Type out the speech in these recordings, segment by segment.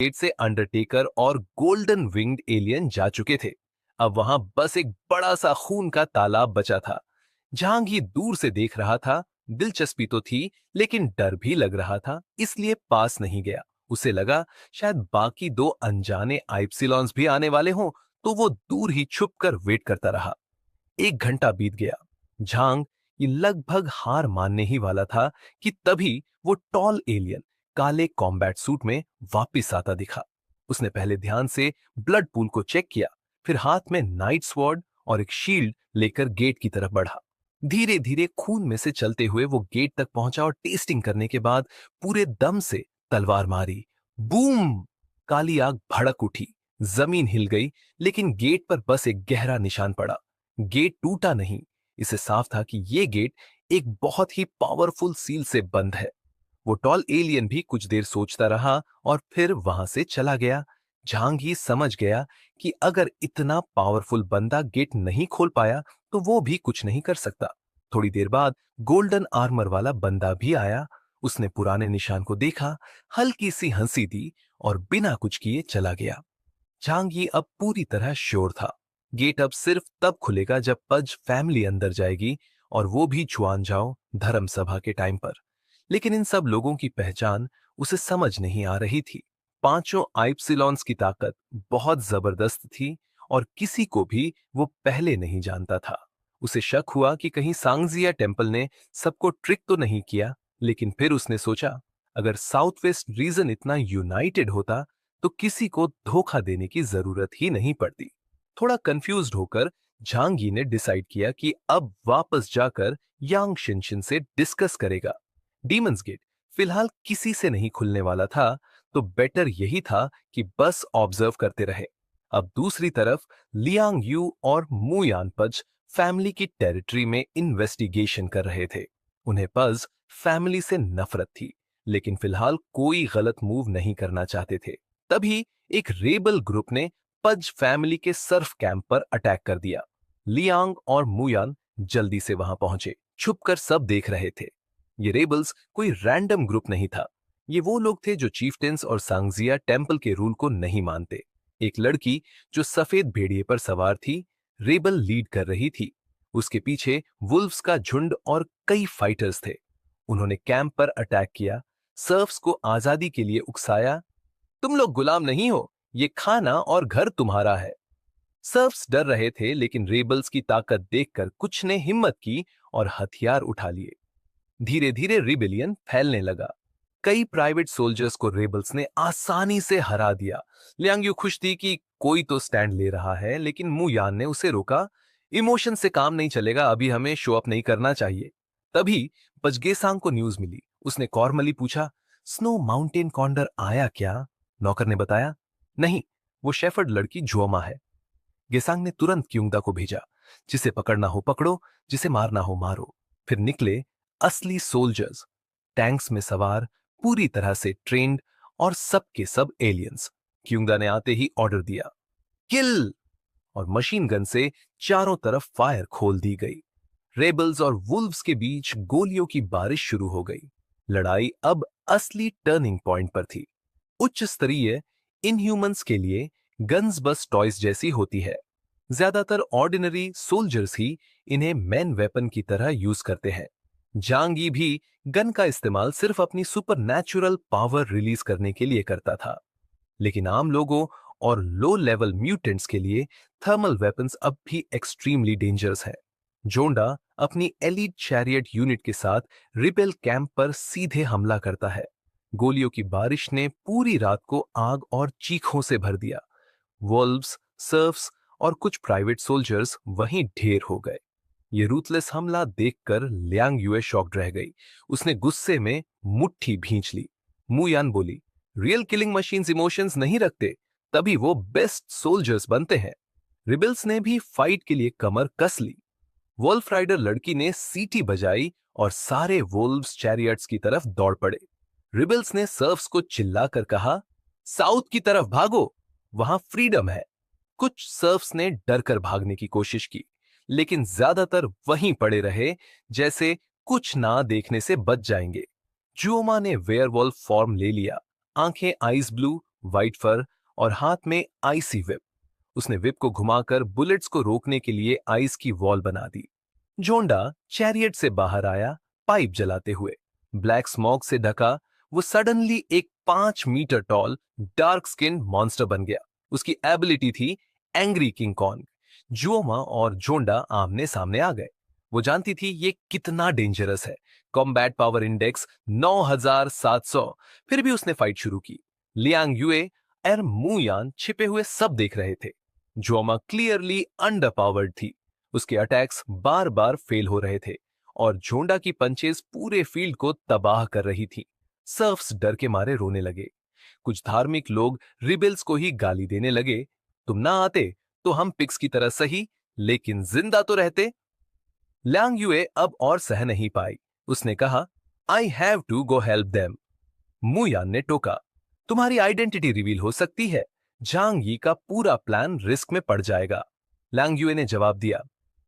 Gate से Undertaker और golden winged alien जा चुके थे। अब वहां बस एक बड़ा सा खून का तालाब बचा था। जहांगीर दूर से देख रहा था। दिलचस्पी तो थी, लेकिन डर भी लग रहा था, इसलिए पास नहीं गया। उसे लगा शायद बाकी दो अनजाने आइप्सिलॉन्स भी आने वाले हों, तो वो दूर ही छुप कर वेट करता रहा। 1 घंटा बीत गया। झांग ये लगभग हार मानने ही वाला था कि तभी वो टॉल एलियन काले कॉम्बैट सूट में वापस आता दिखा। उसने पहले ध्यान से ब्लड पूल को चेक किया, फिर हाथ में नाइट स्वॉर्ड और एक शील्ड लेकर गेट की तरफ बढ़ा। धीरे धीरे खून में से चलते हुए वो गेट तक पहुंचा और टेस्टिंग करने के बाद पूरे दम से तलवार मारी। बूम! काली आग भड़क उठी, जमीन हिल गई, लेकिन गेट पर बस एक गहरा निशान पड़ा। गेट टूटा नहीं। इसे साफ था कि यह गेट एक बहुत ही पावरफुल सील से बंद है। वो टॉल एलियन भी कुछ देर सोचता रहा और फिर वहां से चला गया। जहांगीर समझ गया कि अगर इतना पावरफुल बंदा गेट नहीं खोल पाया तो वो भी कुछ नहीं कर सकता। थोड़ी देर बाद गोल्डन आर्मर वाला बंदा भी आया। उसने पुराने निशान को देखा, हल्की सी हंसी दी और बिना कुछ किए चला गया। जहांगीर अब पूरी तरह श्योर था, गेट अब सिर्फ तब खुलेगा जब पज फैमिली अंदर जाएगी, और वो भी जुआन जाओ धर्म सभा के टाइम पर। लेकिन इन सब लोगों की पहचान उसे समझ नहीं आ रही थी। पांचों आइप्सिलॉन्स की ताकत बहुत जबरदस्त थी और किसी को भी वो पहले नहीं जानता था। उसे शक हुआ कि कहीं सांगजिया टेम्पल ने सबको ट्रिक तो नहीं किया, लेकिन फिर उसने सोचा, अगर साउथ वेस्ट रीजन इतना यूनाइटेड होता तो किसी को धोखा देने की जरूरत ही नहीं पड़ती। थोड़ा कंफ्यूज्ड होकर झांगी ने डिसाइड किया कि अब वापस जाकर यांग शिनशिन से डिस्कस करेगा। डीमंस गेट फिलहाल किसी से नहीं खुलने वाला था, तो बेटर यही था कि बस ऑब्जर्व करते रहे। अब दूसरी तरफ लियांग यू और मुयान पज फैमिली की टेरिटरी में इन्वेस्टिगेशन कर रहे थे। उन्हें पज फैमिली से नफरत थी, लेकिन फिलहाल कोई गलत मूव नहीं करना चाहते थे। तभी एक रेबल ग्रुप ने पज फैमिली के सर्फ कैंप पर अटैक कर दिया। लियांग और मुयान जल्दी से वहां पहुंचे। छुपकर सब देख रहे थे। ये रेबल्स कोई रैंडम ग्रुप नहीं था। ये वो लोग थे जो चीफटेंस और सांगजिया टेम्पल के रूल को नहीं मानते। एक लड़की जो सफेद भेड़िए पर सवार थी, रेबल लीड कर रही थी। उसके पीछे वुल्व्स का झुंड और कई फाइटर्स थे। उन्होंने कैंप पर अटैक किया, सर्फ्स को आजादी के लिए उकसाया। तुम लोग गुलाम नहीं हो, ये खाना और घर तुम्हारा है। सर्फ्स डर रहे थे, लेकिन रेबल्स की ताकत देखकर कुछ ने हिम्मत की और हथियार उठा लिए। धीरे धीरे रिबेलियन फैलने लगा। कई प्राइवेट सोल्जर्स को रेबल्स ने आसानी से हरा दिया। लियांगयू खुश थी कि कोई तो स्टैंड ले रहा है, लेकिन मुयान ने उसे रोका। इमोशन से काम नहीं चलेगा, अभी हमें शो अप नहीं करना चाहिए। तभी पजगेसांग को न्यूज मिली। उसने कॉर्मली पूछा, स्नो माउंटेन कॉन्डर आया क्या? नौकर ने बताया, नहीं, वो शेफर्ड लड़की जुओमा है। गेसांग ने तुरंत क्यूंगदा को भेजा, जिसे पकड़ना हो पकड़ो, जिसे मारना हो मारो। फिर निकले असली सोल्जर्स, टैंक्स में सवार, पूरी तरह से ट्रेंड और सब के सब एलियंस। क्यूंगदा ने आते ही ऑर्डर दिया, किल! और मशीन गन से चारों तरफ फायर खोल दी गई। रेबल्स और वुल्व्स के बीच गोलियों की बारिश शुरू हो गई। लड़ाई अब असली टर्निंग पॉइंट पर थी। उच्च स्तरीय इनह्यूमंस के लिए गन्स बस टॉयज जैसी होती है। ज्यादातर ऑर्डिनरी सोल्जर्स ही इन्हें मैन वेपन की तरह यूज करते हैं। जांगी भी गन का इस्तेमाल सिर्फ अपनी सुपरनैचुरल पावर रिलीज करने के लिए करता था। लेकिन आम लोगों और लो लेवल म्यूटेंट्स के लिए थर्मल वेपन्स अब भी एक्सट्रीमली डेंजरस है। जोंडा अपनी एलीट चैरियट यूनिट के साथ रिबेल कैंप पर सीधे हमला करता है। गोलियों की बारिश ने पूरी रात को आग और चीखों से भर दिया। वॉल्व्स, सर्फ्स और कुछ प्राइवेट सोल्जर्स वहीं ढेर हो गए। ये रूथलेस हमला देखकर लियांग यूए शॉक्ड रह गई। उसने गुस्से में मुट्ठी भींच ली। मुयान बोली, रियल किलिंग मशीन्स इमोशंस नहीं रखते, तभी वो बेस्ट सोल्जर्स बनते हैं। रिबल्स ने भी फाइट के लिए कमर कस ली। वोल्फ राइडर लड़की ने सीटी बजाई और सारे वोल्व्स चैरियट्स की तरफ दौड़ पड़े। रिबल्स ने सर्फ्स को चिल्लाकर कहा, साउथ की तरफ भागो, वहां फ्रीडम है। कुछ सर्फ्स ने डर कर भागने की कोशिश की, लेकिन ज्यादातर वहीं पड़े रहे, जैसे कुछ ना देखने से बच जाएंगे। जुओमा ने वेयरवॉल्फ फॉर्म ले लिया, आंखें आइस ब्लू, व्हाइट फर और हाथ में आइसी विप। उसने विप को घुमाकर बुलेट्स को रोकने के लिए आइस की वॉल बना दी। जोंडा चैरियट से बाहर आया, पाइप जलाते हुए। ब्लैक स्मोक से ढका वो सडनली एक 5 metre tall dark skin monster बन गया। उसकी एबिलिटी थी एंग्री किंग कॉन्ग। जुओमा और जोंडा आमने सामने आ गए। वो जानती थी ये कितना डेंजरस है। Combat power index 9700। फिर भी उसने फाइट शुरू की। लियांग यूए और मुयान छिपे हुए सब देख रहे थे। जुओमा क्लियरली अंडर पावर्ड थी। उसके अटैक्स बार बार फेल हो रहे थे और जोंडा की पंचेस पूरे फील्ड को तबाह कर रही थी। सर्फ्स डर के मारे रोने लगे। कुछ धार्मिक लोग रिबेल्स को ही गाली देने लगे। तुम ना आते तो हम पिग्स की तरह सही, लेकिन जिंदा तो रहते। ल्यांग यूए अब और सह नहीं पाई। उसने कहा, I have to go help them. Muyan ने टोका, तुम्हारी आइडेंटिटी रिवील हो सकती है। जांग यी का पूरा प्लान रिस्क में पड़ जाएगा। लैंग यूए ने जवाब दिया,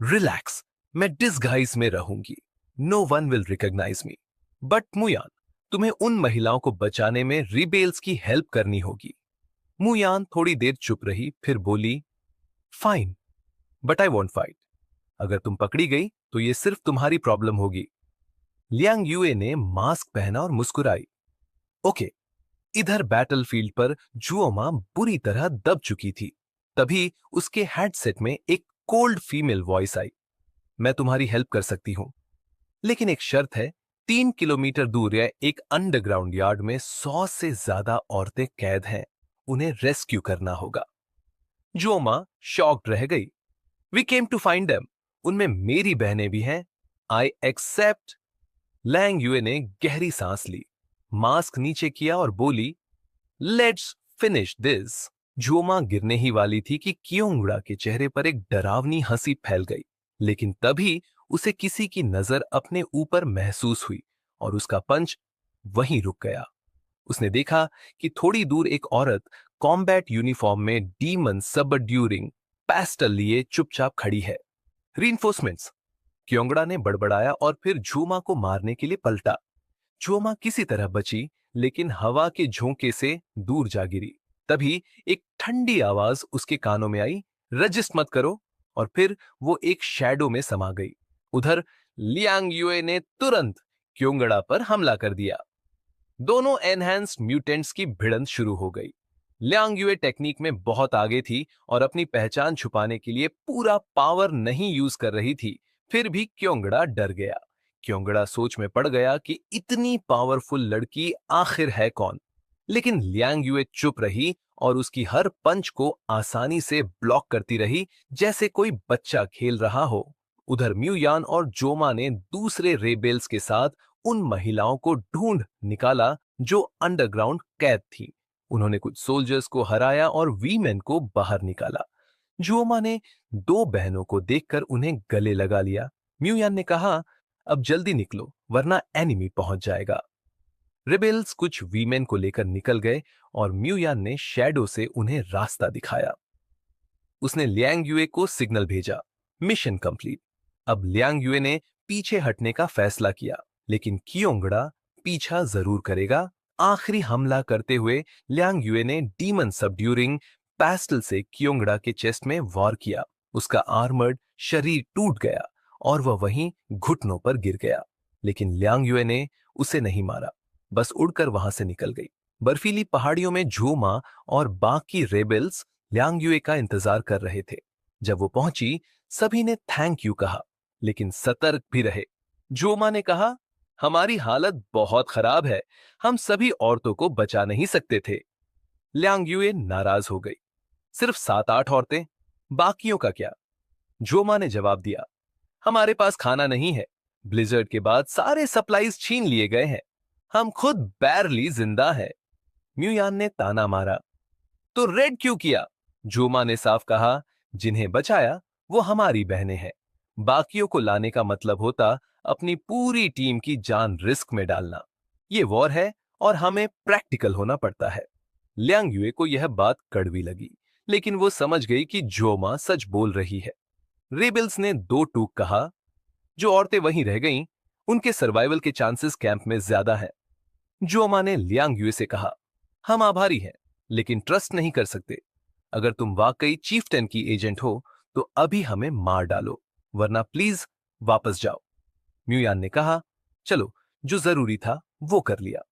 रिलैक्स, मैं डिसगाइज में रहूंगी। No one will recognise me. But Muyan, तुम्हें उन महिलाओं को बचाने में रिबेल्स की हेल्प करनी होगी। मुयान थोड़ी देर चुप रही, फिर बोली, fine, but I want fight. अगर तुम पकड़ी गई तो ये सिर्फ तुम्हारी प्रॉब्लम होगी। लियांग यूए ने मास्क पहना और मुस्कुराई। ओके। इधर बैटलफील्ड पर जुओमा बुरी तरह दब चुकी थी। तभी उसके हेडसेट में एक कोल्ड फीमेल वॉइस आई, मैं तुम्हारी हेल्प कर सकती हूं, लेकिन एक शर्त है। 3 किलोमीटर दूर या एक अंडरग्राउंड यार्ड में 100 से ज्यादा औरतें कैद हैं। उन्हें रेस्क्यू करना होगा। जुओमा शॉक्ड रह गई। We came to find them. उनमें मेरी बहनें भी हैं। I accept. लैंग यूए ने गहरी सांस ली, मास्क नीचे किया और बोली, लेट्स फिनिश दिस। जुओमा गिरने ही वाली थी कि कियोंगड़ा के चेहरे पर एक डरावनी हंसी फैल गई, लेकिन तभी उसे किसी की नजर अपने ऊपर महसूस हुई और उसका पंच वहीं रुक गया। उसने देखा कि थोड़ी दूर एक औरत कॉम्बैट यूनिफॉर्म में डीमन सबड्यूरिंग पैस्टल लिए चुपचाप खड़ी है। रीइंफोर्समेंट्स, क्योंगड़ा ने बड़बड़ाया और फिर झूमा को मारने के लिए पलटा। झूमा किसी तरह बची, लेकिन हवा के झोंके से दूर जा गिरी। तभी एक ठंडी आवाज उसके कानों में आई, रजिस्ट मत करो। और फिर वो एक शैडो में समा गई। उधर लियांग यूए ने तुरंत क्योंगड़ा पर हमला कर दिया। दोनों एनहांस्ड म्यूटेंट्स की भिड़ंत शुरू हो गई। लियांग यूए टेक्निक में बहुत आगे थी और अपनी पहचान छुपाने के लिए पूरा पावर नहीं यूज कर रही थी। फिर भी क्योंगड़ा डर गया। क्योंगड़ा सोच में पड़ गया कि इतनी पावरफुल लड़की आखिर है कौन। लेकिन लियांग यूए चुप रही और उसकी हर पंच को आसानी से ब्लॉक करती रही, जैसे कोई बच्चा खेल रहा हो। उधर म्यूयान और जोमा ने दूसरे रेबेल्स के साथ उन महिलाओं को ढूंढ निकाला जो अंडरग्राउंड कैद थी। उन्होंने कुछ सोल्जर्स को हराया और वीमेन को बाहर निकाला। जुओमा ने दो बहनों को देखकर उन्हें गले लगा लिया। म्यूयान ने कहा, अब जल्दी निकलो वरना एनिमी पहुंच जाएगा। रिबेल्स कुछ वीमेन को लेकर निकल गए और म्यूयान ने शैडो से उन्हें रास्ता दिखाया। उसने लियांग यूए को सिग्नल भेजा, मिशन कंप्लीट। अब लियांग यूए ने पीछे हटने का फैसला किया, लेकिन कियोंगड़ा पीछा जरूर करेगा। आखिरी हमला करते हुए लियांग यूए ने डीमन सबड्यूरिंग पैस्टल से कियोंगड़ा के चेस्ट में वार किया। उसका आर्मर्ड शरीर टूट गया और वह वहीं घुटनों पर गिर गया। लेकिन लियांग यूए ने उसे नहीं मारा, बस उड़कर वहां से निकल गई। बर्फीली पहाड़ियों में झूमा और बाकी रेबेल्स लियांग यूए का इंतजार कर रहे थे। जब वो पहुंची, सभी ने थैंक यू कहा, लेकिन सतर्क भी रहे। जोमा ने कहा, हमारी हालत बहुत खराब है, हम सभी औरतों को बचा नहीं सकते थे। लियांग यूए नाराज हो गई, सिर्फ 7-8 औरतें, बाकियों का क्या? जोमा ने जवाब दिया, हमारे पास खाना नहीं है, ब्लिजर्ड के बाद सारे सप्लाईज छीन लिए गए हैं, हम खुद बैरली जिंदा है। म्यूयान ने ताना मारा, तो रेड क्यों किया? जोमा ने साफ कहा, जिन्हें बचाया वो हमारी बहनें हैं। बाकियों को लाने का मतलब होता अपनी पूरी टीम की जान रिस्क में डालना। ये वॉर है और हमें प्रैक्टिकल होना पड़ता है। लियांग यूए को यह बात कड़वी लगी, लेकिन वो समझ गई कि जोमा सच बोल रही है। रेबल्स ने दो टूक कहा, जो औरतें वहीं रह गईं, उनके सर्वाइवल के चांसेस कैंप में ज्यादा हैं। जोमा ने लियांग यूए से कहा, हम आभारी हैं, लेकिन ट्रस्ट नहीं कर सकते। अगर तुम वाकई चीफटेन की एजेंट हो तो अभी हमें मार डालो, वरना प्लीज वापस जाओ। म्यूयान ने कहा, चलो, जो जरूरी था वो कर लिया।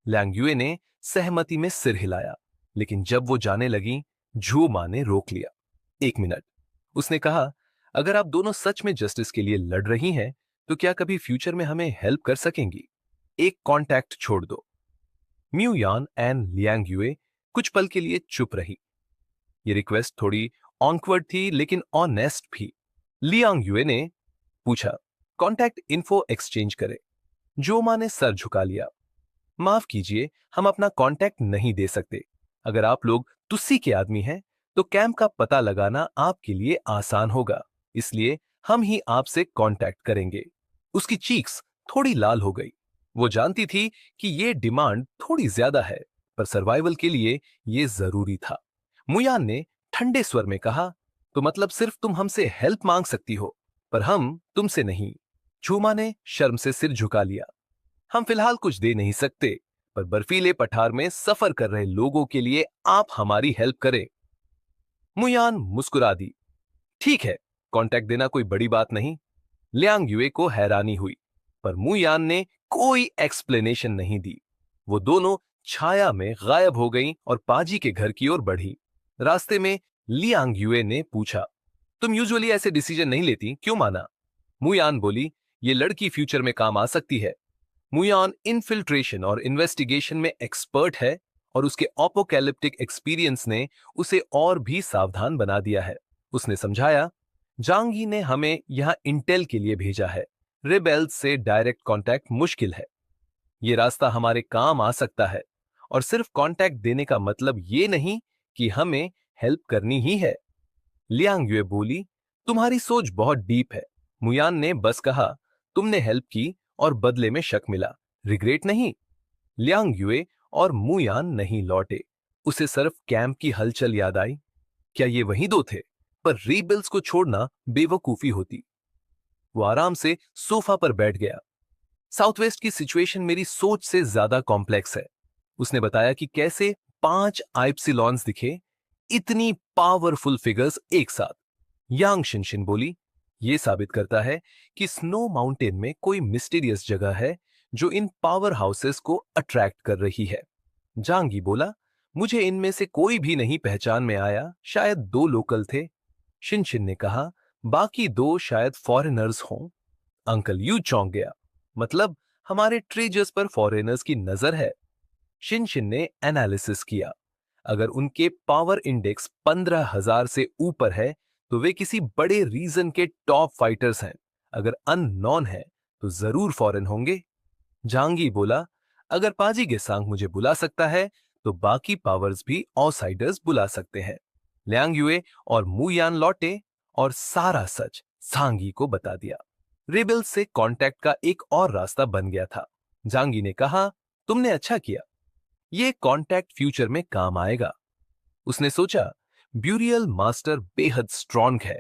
लैंग यूए ने सहमति में सिर हिलाया, लेकिन जब वो जाने लगी, झू मां ने रोक लिया। एक मिनट, उसने कहा, अगर आप दोनों सच में जस्टिस के लिए लड़ रही हैं, तो क्या कभी फ्यूचर में हमें हेल्प कर सकेंगी? एक कांटेक्ट छोड़ दो। म्यू यान एंड लियांग यूए कुछ पल के लिए चुप रही। ये रिक्वेस्ट थोड़ी ऑनवर्ड थी, लेकिन ऑनेस्ट भी। लियांग यूए ने पूछा, कांटेक्ट इन्फो एक्सचेंज करे। जो मां ने सर झुका लिया। माफ कीजिए, हम अपना कांटेक्ट नहीं दे सकते। अगर आप लोग तुस्सी के आदमी हैं, तो कैंप का पता लगाना आपके लिए आसान होगा, इसलिए हम ही आपसे कांटेक्ट करेंगे। उसकी चीक्स थोड़ी लाल हो गई। वो जानती थी कि ये डिमांड थोड़ी ज्यादा है, पर सर्वाइवल के लिए ये जरूरी था। मुयान ने ठंडे स्वर में कहा, तो मतलब सिर्फ तुम हमसे हेल्प मांग सकती हो, पर हम तुमसे नहीं। झूमा ने शर्म से सिर झुका लिया। हम फिलहाल कुछ दे नहीं सकते, पर बर्फीले पठार में सफर कर रहे लोगों के लिए आप हमारी हेल्प करें। मुयान मुस्कुरा दी। ठीक है, कांटेक्ट देना कोई बड़ी बात नहीं। लियांग यूए को हैरानी हुई, पर मुयान ने कोई एक्सप्लेनेशन नहीं दी। वो दोनों छाया में गायब हो गईं और पाजी के घर की ओर बढ़ी। रास्ते में लियांग यूए ने पूछा, तुम यूजुअली ऐसे डिसीजन नहीं लेती, क्यों माना? मुयान बोली, ये लड़की फ्यूचर में काम आ सकती है। मुयान इन्फिल्ट्रेशन और इन्वेस्टिगेशन में एक्सपर्ट है, और उसके अपोकैलिप्टिक एक्सपीरियंस ने उसे और भी सावधान बना दिया है। उसने समझाया, जांगी ने हमें यहां इंटेल के लिए भेजा है। रिबेल्स से डायरेक्ट कांटेक्ट मुश्किल है। ये रास्ता हमारे काम आ सकता है, और सिर्फ कांटेक्ट देने का मतलब ये नहीं कि हमें हेल्प करनी ही है। लियांग यूए बोली, तुम्हारी सोच बहुत डीप है। मुयान ने बस कहा, तुमने हेल्प की और बदले में शक मिला, रिग्रेट नहीं। लियांग यूए और मुयान नहीं लौटे। उसे सिर्फ कैंप की हलचल याद आई। क्या ये वही दो थे? पर रीबिल्स को छोड़ना बेवकूफी होती। वो आराम से सोफा पर बैठ गया। साउथवेस्ट की सिचुएशन मेरी सोच से ज्यादा कॉम्प्लेक्स है। उसने बताया कि कैसे 5 आइप्सिलॉन्स दिखे, इतनी पावरफुल फिगर्स एक साथ। यांग शिनशिन बोली, यह साबित करता है कि स्नो माउंटेन में कोई मिस्टीरियस जगह है जो इन पावर हाउसेस को अट्रैक्ट कर रही है। जांगी बोला, मुझे इनमें से कोई भी नहीं पहचान में आया, शायद 2 लोकल थे। शिनशिन ने कहा, बाकी 2 शायद फॉरेनर्स हों। अंकल यू चौंक गया, मतलब हमारे ट्रेजर्स पर फॉरेनर्स की नजर है। शिनशिन ने एनालिसिस किया। अगर उनके पावर इंडेक्स 15,000 से ऊपर है, तो वे किसी बड़े रीजन के टॉप फाइटर्स हैं। अगर अननोन है, तो जरूर फॉरेन होंगे। जांगी बोला, अगर पाजी गेसांग मुझे बुला सकता है, तो बाकी पावर्स भी आउटसाइडर्स बुला सकते हैं। लियांग यूए और मुयान लौटे और सारा सच सांगी को बता दिया। रेबल से कांटेक्ट का एक और रास्ता बन गया था। जांगी ने कहा, तुमने अच्छा किया, ये कांटेक्ट फ्यूचर में काम आएगा। उसने सोचा, ब्यूरियल मास्टर बेहद स्ट्रॉन्ग है।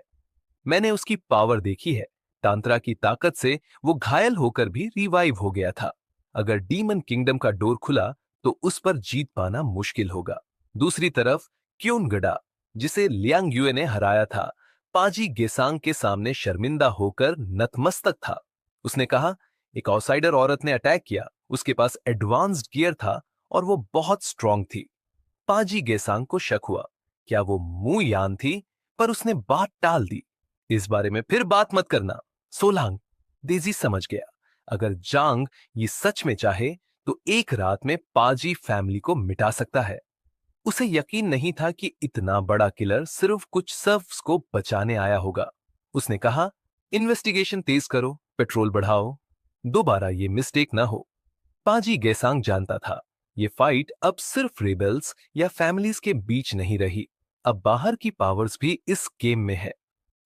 मैंने उसकी पावर देखी है। तांत्रा की ताकत से वो घायल होकर भी रिवाइव हो गया था। अगर डीमन किंगडम का डोर खुला, तो उस पर जीत पाना मुश्किल होगा। दूसरी तरफ क्योनगडा, जिसे लियांग यूए ने हराया था, पाजी गेसांग के सामने शर्मिंदा होकर नतमस्तक था। उसने कहा, एक आउटसाइडर औरत ने अटैक किया, उसके पास एडवांस्ड गियर था और वो बहुत स्ट्रांग थी। पाजी गेसांग को शक हुआ, क्या वो मु यान थी, पर उसने बात टाल दी। इस बारे में फिर बात मत करना। सोलांग देजी समझ गया, अगर जांग ये सच में चाहे, तो एक रात में पाजी फैमिली को मिटा सकता है। उसे यकीन नहीं था कि इतना बड़ा किलर सिर्फ कुछ सर्फ्स को बचाने आया होगा। उसने कहा, इन्वेस्टिगेशन तेज करो, पेट्रोल बढ़ाओ, दोबारा ये मिस्टेक ना हो। पाजी गेसांग जानता था, ये फाइट अब सिर्फ रेबल्स या फैमिलीज के बीच नहीं रही, अब बाहर की पावर्स भी इस गेम में है।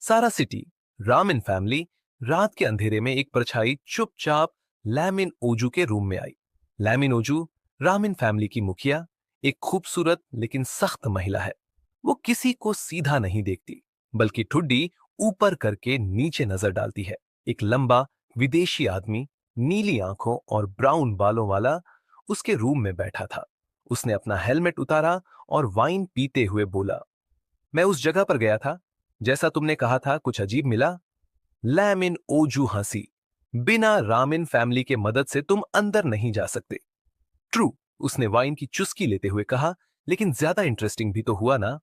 सारा सिटी, रामिन फैमिली, रात के अंधेरे में एक परछाई चुपचाप लैमिन ओजू के रूम में आई। लैमिन ओजू रामिन फैमिली की मुखिया, एक खूबसूरत लेकिन सख्त महिला है। वो किसी को सीधा नहीं देखती, बल्कि ठुड्डी ऊपर करके नीचे नजर डालती है। एक लंबा विदेशी आदमी नीली आंखों और ब्राउन बालों वाला उसके रूम में बैठा था। उसने अपना हेलमेट उतारा और वाइन पीते हुए बोला, मैं उस जगह पर गया था, जैसा तुमने कहा था। कुछ अजीब मिला? लैमिन ओजू हंसी। बिना रामिन फैमिली के मदद से तुम अंदर नहीं जा सकते। ट्रू, उसने वाइन की चुस्की लेते हुए कहा, लेकिन ज्यादा इंटरेस्टिंग भी तो हुआ ना।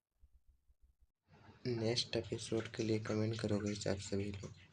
नेक्स्ट एपिसोड के लिए कमेंट करो गाइस आप सभी लोग।